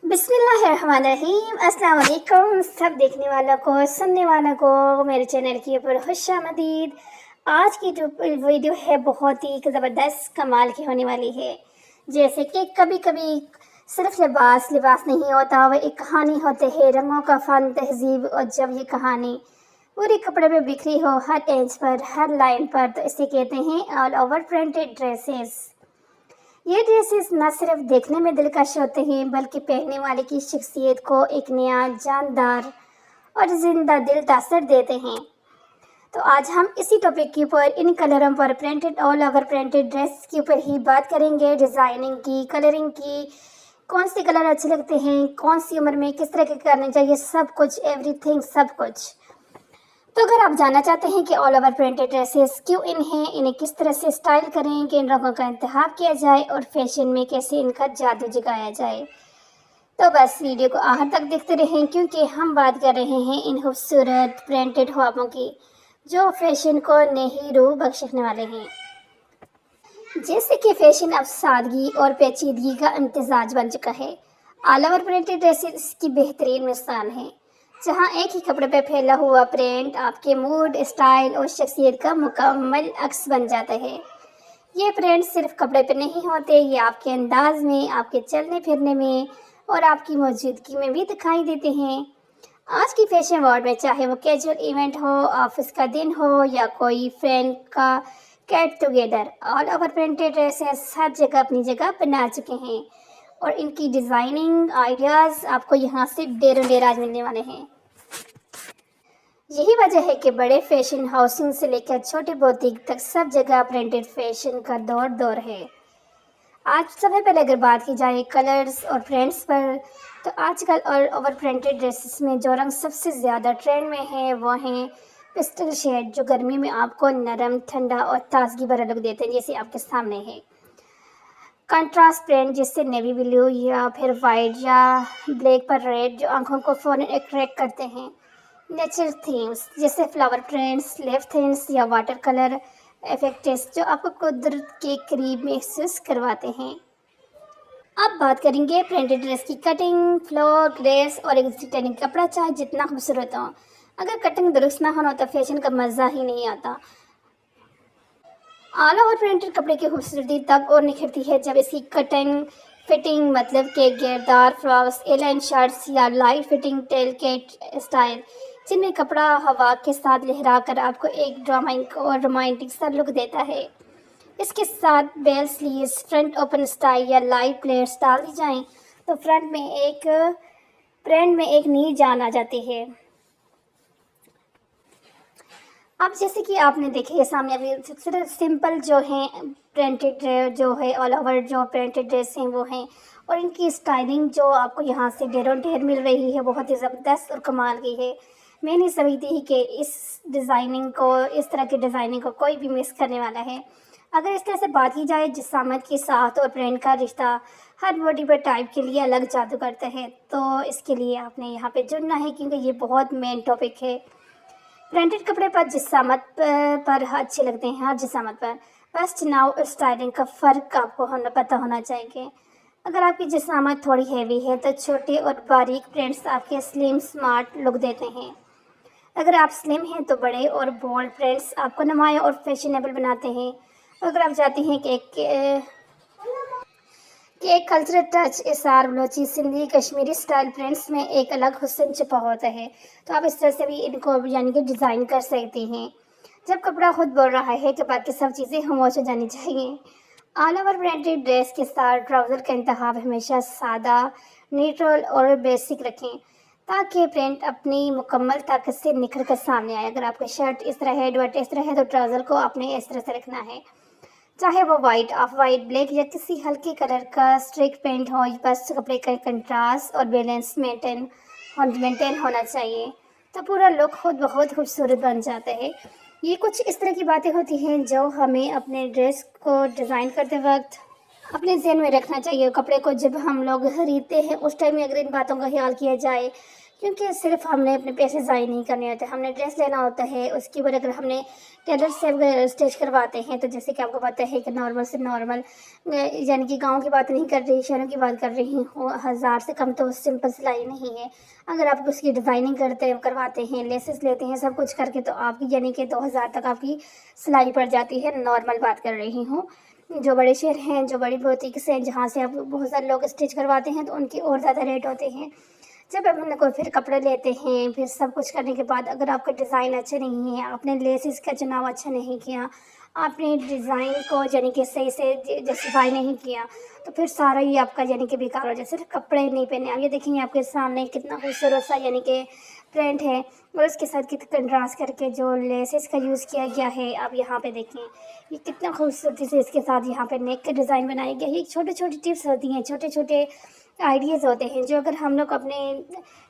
बिस्मिल्लाहिर्रहमानिर्रहीम। अस्सलाम वालेकुम सब देखने वालों को, सुनने वालों को मेरे चैनल की ऊपर खुशामदीद। आज की जो वीडियो है बहुत ही ज़बरदस्त कमाल की होने वाली है। जैसे कि कभी कभी सिर्फ लिबास लिबास नहीं होता, वह एक कहानी होती है, रंगों का फ़न, तहजीब। और जब ये कहानी पूरे कपड़े में बिखरी हो, हर इंच पर, हर लाइन पर, तो इसे कहते हैं ऑल ओवर प्रिंटेड ड्रेसेस। ये ड्रेसेस न सिर्फ देखने में दिलकश होते हैं बल्कि पहनने वाले की शख्सियत को एक नया जानदार और जिंदा दिल तासर देते हैं। तो आज हम इसी टॉपिक के ऊपर, इन कलरों पर, printed all over printed dress के ऊपर ही बात करेंगे। डिज़ाइनिंग की, कलरिंग की, कौन से कलर अच्छे लगते हैं, कौन सी उम्र में किस तरह के करने चाहिए, सब कुछ, एवरीथिंग, सब कुछ। तो अगर आप जानना चाहते हैं कि ऑल ओवर प्रिंटेड ड्रेसेस क्यों इन हैं, इन्हें किस तरह से स्टाइल करें, कि इन रंगों का इंतखाब किया जाए और फैशन में कैसे इनका जादू जगाया जाए, तो बस वीडियो को आखिर तक देखते रहें, क्योंकि हम बात कर रहे हैं इन खूबसूरत प्रिंटेड ख्वाबों की जो फैशन को नई रूह बख्शने वाले हैं। जैसे कि फैशन अब सादगी और पेचीदगी का इम्तिजाज बन चुका है। ऑल ओवर प्रिंटेड ड्रेसेस की बेहतरीन मिसाल है, जहां एक ही कपड़े पर फैला हुआ प्रिंट आपके मूड, स्टाइल और शख्सियत का मुकम्मल अक्स बन जाता है। ये प्रिंट सिर्फ कपड़े पर नहीं होते, ये आपके अंदाज में, आपके चलने फिरने में और आपकी मौजूदगी में भी दिखाई देते हैं। आज की फैशन वर्ल्ड में, चाहे वो कैजुअल इवेंट हो, ऑफिस का दिन हो या कोई फ्रेंड का get together, all over printed dresses हर जगह अपनी जगह बना चुके हैं और इनकी डिज़ाइनिंग आइडियाज़ आपको यहाँ से डेरों डेराज मिलने वाले हैं। यही वजह है कि बड़े फैशन हाउसिंग से लेकर छोटे बुटीक तक सब जगह प्रिंटेड फैशन का दौर दौर है। आज सबसे पहले अगर बात की जाए कलर्स और प्रिंट्स पर, तो आजकल और ओवर प्रिंटेड ड्रेसेस में जो रंग सबसे ज़्यादा ट्रेंड में है वो हैं पेस्टल शेड, जो गर्मी में आपको नरम, ठंडा और ताजगी भरा लुक देते हैं, जैसे आपके सामने है। कंट्रास्ट प्रिंट, जिससे नेवी ब्लू या फिर वाइट या ब्लैक पर रेड, जो आंखों को फ़ौरन अट्रैक्ट करते हैं। नेचर थीम्स, जैसे फ्लावर प्रिंट्स, लीफ थिंग्स या वाटर कलर इफेक्ट्स, जो आपको कुदरत के करीब महसूस करवाते हैं। अब बात करेंगे प्रिंटेड ड्रेस की कटिंग, फ्लो, ग्रेस और एग्जिटिंग। कपड़ा चाहे जितना खूबसूरत हो, अगर कटिंग दुरुस्त ना हो तो फैशन का मज़ा ही नहीं आता। ऑल ओवर प्रिंटेड कपड़े की खूबसूरती तब और निखरती है जब इसकी कटिंग, फिटिंग, मतलब के घेरदार फ्रॉक्स, एलाइन शर्ट्स या लाइट फिटिंग टेल केट स्टाइल, जिनमें कपड़ा हवा के साथ लहरा कर आपको एक ड्रामाटिक और रोमांटिक सा लुक देता है। इसके साथ bell sleeves, front open style या लाइट प्लेट्स डाल दी जाएं तो फ्रंट में एक नई जान आ जाती है। अब जैसे कि आपने देखे ये सामने अभी सबसे सिंपल जो है प्रिंटेड जो है ऑल ओवर जो प्रिंटेड ड्रेस हैं वो हैं, और इनकी स्टाइलिंग जो आपको यहाँ से ढेरों ढेर मिल रही है, बहुत ही ज़बरदस्त और कमाल की है। मैं नहीं समझती कि इस तरह की डिज़ाइनिंग को कोई भी मिस करने वाला है। अगर इस तरह से बात की जाए, जिसामत के साथ और प्रिंट का रिश्ता हर बॉडी पर टाइप के लिए अलग जादू करता है, तो इसके लिए आपने यहाँ पे जुड़ना है, क्योंकि ये बहुत मेन टॉपिक है। प्रिंटेड कपड़े पर जिसामत पर अच्छे लगते हैं, हर जिसामत पर। बस चुनाव और स्टाइलिंग का फ़र्क आपको पता होना चाहिए। अगर आपकी जिसामत थोड़ी हैवी है तो छोटे और बारीक प्रिंट्स आपके स्लिम स्मार्ट लुक देते हैं। अगर आप स्लिम हैं तो बड़े और बोल्ड प्रिंट्स आपको नुमाया और फैशनेबल बनाते हैं। अगर आप चाहते हैं कि एक कल्चरल टच, इसार, बलोची, सिंधी, कश्मीरी स्टाइल प्रिंट्स में एक अलग हुस्न छुपा होता है, तो आप इस तरह से भी इनको यानी कि डिज़ाइन कर सकते हैं। जब कपड़ा खुद बोल रहा है कि बाकी सब चीज़ें खामोश हो जानी चाहिए। ऑल ओवर प्रिंटेड ड्रेस के साथ ट्राउज़र का इंतखाब हमेशा सादा, न्यूट्रल और बेसिक रखें, ताकि प्रिंट अपनी मुकम्मल ताकत से निखर कर सामने आए। अगर आपका शर्ट इस तरह है, दुपट्टा इस तरह है, तो ट्राउज़र को आपने इस तरह से रखना है, चाहे वो वाइट, ऑफ वाइट, ब्लैक या किसी हल्के कलर का स्ट्रिक पेंट हो। बस कपड़े का कंट्रास्ट और बैलेंस मेंटेन होना चाहिए, तो पूरा लुक खुद ब खुद खूबसूरत बन जाता है। ये कुछ इस तरह की बातें होती हैं जो हमें अपने ड्रेस को डिज़ाइन करते वक्त अपने ज़हन में रखना चाहिए। कपड़े को जब हम लोग खरीदते हैं उस टाइम में अगर इन बातों का ख्याल किया जाए کیونکہ صرف ہم نے اپنے پیسے ضائع نہیں کرنے ہوتے، ہم نے ڈریس لینا ہوتا ہے، اس کے بعد اگر ہم نے ٹیلر سے اسٹیچ کرواتے ہیں تو جیسے کہ آپ کو پتہ ہے کہ نارمل سے نارمل، یعنی کہ گاؤں کی بات نہیں کر رہی، شہروں کی بات کر رہی ہوں، 1000 سے کم تو سمپل سلائی نہیں ہے۔ اگر آپ اس کی ڈیزائننگ کرواتے ہیں، لیسز لیتے ہیں، سب کچھ کر کے، تو آپ کی یعنی کہ 2000 تک آپ کی سلائی پڑ جاتی ہے، نارمل بات کر رہی ہوں۔ جو بڑے شہر ہیں، جو بڑی بوتیکس ہیں، جہاں سے آپ بہت سارے لوگ اسٹچ کرواتے ہیں، تو ان کی اور زیادہ ریٹ ہوتے ہیں۔ جب ہم کو پھر کپڑے لیتے ہیں، پھر سب کچھ کرنے کے بعد اگر آپ کا ڈیزائن اچھا نہیں ہے، آپ نے لیسز کا چناؤ اچھا نہیں کیا، آپ نے ڈیزائن کو یعنی کہ صحیح سے جسٹیفائی نہیں کیا، تو پھر سارا ہی آپ کا یعنی کہ بیکار ہو جائے، صرف کپڑے نہیں پہنے۔ اب یہ دیکھیں گے آپ کے سامنے کتنا خوبصورت سا یعنی کہ پرنٹ ہے، اور اس کے ساتھ کتنا کنٹراسٹ کر کے جو لیسز کا یوز کیا گیا ہے، آپ یہاں پہ دیکھیں یہ کتنا خوبصورتی سے اس کے ساتھ یہاں پہ نیک کا ڈیزائن بنایا گیا ہے۔ یہ چھوٹے چھوٹے ٹپس ہوتی ہیں، چھوٹے چھوٹے آئیڈیاز ہوتے ہیں، جو اگر ہم لوگ اپنے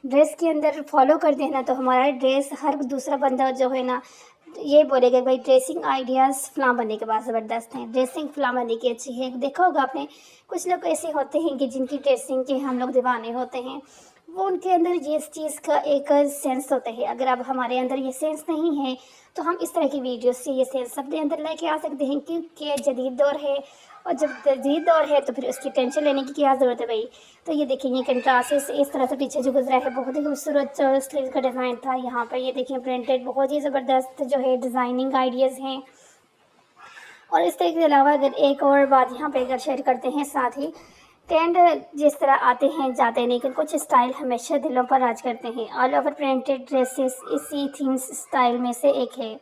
ڈریس کے اندر فالو کرتے ہیں نا، تو ہمارا ڈریس ہر دوسرا بندہ جو ہے نا یہ بولے گا بھائی ڈریسنگ آئیڈیاز فلاں بندے کے پاس زبردست ہیں، ڈریسنگ فلاں بندے کی اچھی ہے۔ دیکھا ہوگا آپ نے، کچھ لوگ ایسے ہوتے ہیں کہ جن کی ڈریسنگ کے ہم لوگ دیوانے ہوتے ہیں، وہ ان کے اندر یہ چیز کا ایک سینس ہوتا ہے۔ اگر اب ہمارے اندر یہ سینس نہیں ہے تو ہم اس طرح کی ویڈیوز سے یہ سینس اپنے اندر لے کے آ سکتے ہیں، کیونکہ جدید دور ہے، اور جب جدید دور ہے تو پھر اس کی ٹینشن لینے کی کیا ضرورت ہے بھائی۔ تو یہ دیکھیں یہ کنٹراسٹ اس طرح سے پیچھے جو گزرا ہے، بہت ہی خوبصورت سلیو کا ڈیزائن تھا۔ یہاں پر یہ دیکھیں پرنٹڈ بہت ہی زبردست جو ہے ڈیزائننگ آئیڈیاز ہیں۔ اور اس طرح کے علاوہ اگر ایک اور بات یہاں پہ اگر شیئر کرتے ہیں ساتھ ہی، ٹرینڈ جس طرح آتے ہیں جاتے ہیں، لیکن کچھ اسٹائل ہمیشہ دلوں پر راج کرتے ہیں۔ آل اوور پرنٹڈ ڈریسز اسی تھیمز اسٹائل میں سے ایک ہے۔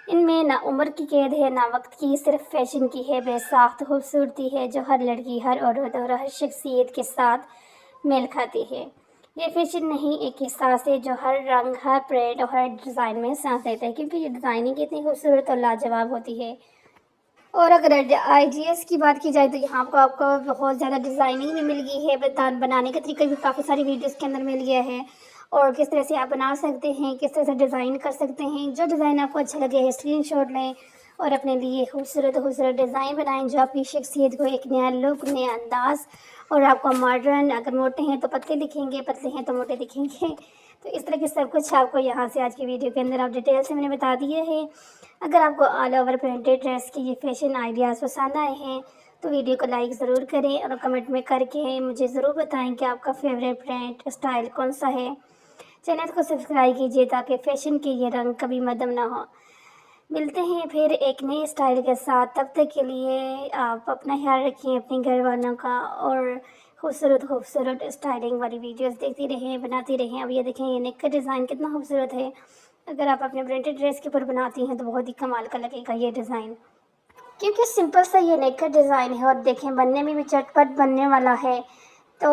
ان میں نہ عمر کی قید ہے، نہ وقت کی، صرف فیشن کی ہے بے ساخت خوبصورتی ہے، جو ہر لڑکی، ہر عورت اور ہر شخصیت کے ساتھ میل کھاتی ہے۔ یہ فیشن نہیں، ایک احساس ہے جو ہر رنگ، ہر پرنٹ اور ہر ڈیزائن میں سانس لیتا ہے، کیونکہ یہ ڈیزائننگ اتنی خوبصورت اور لاجواب ہوتی ہے۔ اور اگر آئیڈیاز کی بات کی جائے تو یہاں کو آپ کو بہت زیادہ ڈیزائننگ بھی مل گئی ہے، بنانے کا طریقہ بھی کافی ساری ویڈیوز کے اندر مل گیا ہے، اور کس طرح سے آپ بنا سکتے ہیں، کس طرح سے ڈیزائن کر سکتے ہیں۔ جو ڈیزائن آپ کو اچھا لگے ہے اسکرین شاٹ لیں اور اپنے لیے خوبصورت ڈیزائن بنائیں، جو آپ کی شخصیت کو ایک نیا لک، نیا انداز، اور آپ کو ماڈرن، اگر موٹے ہیں تو پتلے دکھیں گے، پتلے ہیں تو موٹے دکھیں گے۔ تو اس طرح کے سب کچھ آپ کو یہاں سے آج کی ویڈیو کے اندر آپ ڈیٹیل سے میں نے بتا دیا ہے۔ اگر آپ کو آل اوور پرنٹڈ ڈریس کی یہ فیشن آئیڈیاز پسند آئے ہیں تو ویڈیو کو لائک ضرور کریں، اور کمنٹ میں کر کے مجھے ضرور بتائیں کہ آپ کا فیوریٹ پرنٹ اسٹائل کون سا ہے۔ چینل کو سبسکرائب کیجیے تاکہ فیشن کے یہ رنگ کبھی مدھم نہ ہو۔ ملتے ہیں پھر ایک نئے اسٹائل کے ساتھ، تب تک کے لیے آپ اپنا خیال رکھیں، اپنے گھر والوں کا، اور خوبصورت اسٹائلنگ والی ویڈیوز دیکھتی رہیں، بناتی رہیں۔ اب یہ دیکھیں یہ نیک کا ڈیزائن کتنا خوبصورت ہے، اگر آپ اپنے پرنٹڈ ڈریس کے اوپر بناتی ہیں تو بہت ہی کمال کا لگے گا یہ ڈیزائن، کیونکہ سمپل سا یہ نیک کا ڈیزائن ہے، اور دیکھیں بننے میں بھی چٹ پٹ بننے والا ہے۔ تو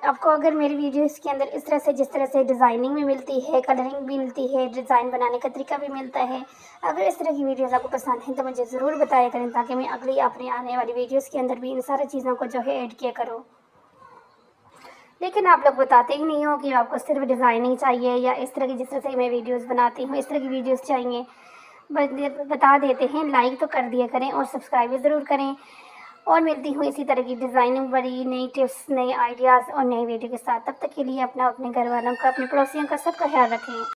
آپ کو اگر میری ویڈیوز کے اندر اس طرح سے، جس طرح سے ڈیزائننگ بھی ملتی ہے، کلرنگ بھی ملتی ہے، ڈیزائن بنانے کا طریقہ بھی ملتا ہے، اگر اس طرح کی ویڈیوز آپ کو پسند ہیں تو مجھے ضرور بتایا کریں، تاکہ میں اگلی اپنے آنے والی ویڈیوز کے اندر بھی ان ساری چیزوں کو جو ہے ایڈ کیا کروں۔ لیکن آپ لوگ بتاتے ہی نہیں ہو کہ آپ کو صرف ڈیزائننگ چاہیے، یا اس طرح کی جس طرح سے میں ویڈیوز بناتی ہوں اس طرح کی ویڈیوز چاہیے، بتا دیتے ہیں، لائک تو کر دیا کریں اور سبسکرائب بھی ضرور کریں۔ اور ملتی ہوں اسی طرح کی ڈیزائننگ بڑی نئی ٹپس، نئے آئیڈیاز اور نئی ویڈیو کے ساتھ، تب تک کے لیے اپنے گھر والوں کا، اپنے پڑوسیوں کا، سب کا خیال رکھیں۔